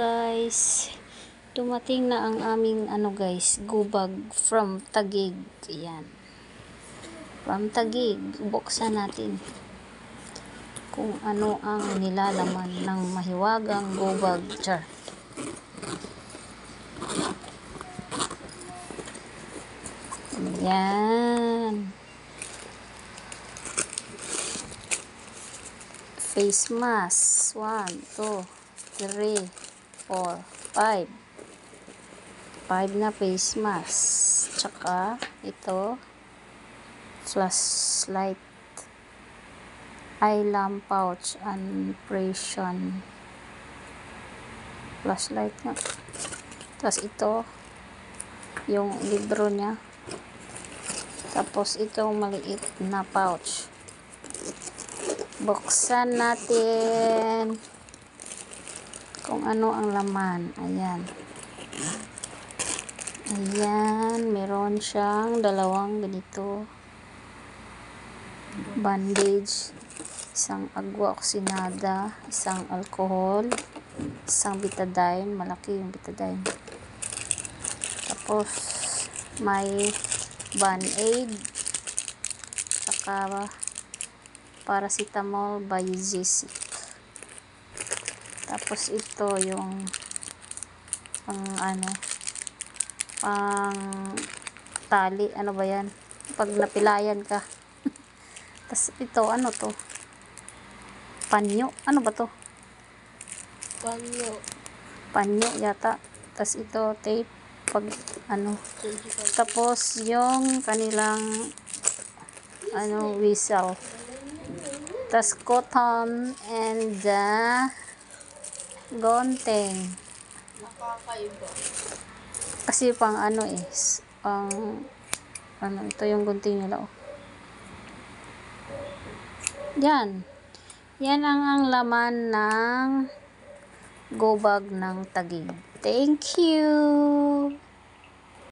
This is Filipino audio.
guys, dumating na ang aming guys, gubag from Taguig. Ayan, from Taguig. Buksan natin kung ano ang nilalaman ng mahiwagang gubag. Char. Ayan, face mask. 1, 2, 3, 4, 5. 5 na face mask. Tsaka ito, flashlight, eye lamp pouch, and impression. Flashlight nga. Tapos ito, yung libro niya. Tapos itong maliit na pouch. Buksan natin kung ano ang laman. Ayan. Ayan, meron siyang dalawang ganito bandage, isang agua oxinada, isang alcohol, isang betadine, malaki yung betadine. Tapos may band-aid, saka paracetamol Biosic. Tapos ito yung pang tali, ano ba yan, pag napilayan ka. Tapos ito, ano to, panyo, ano ba to, panyo yata. Tapos ito tape, pag tapos yung kanilang whistle. Tapos cotton and gunting. Nakakaiba. Kasi pang ito yung gunting nila. Oh. Yan. Yan ang laman ng go bag ng Taguig. Thank you.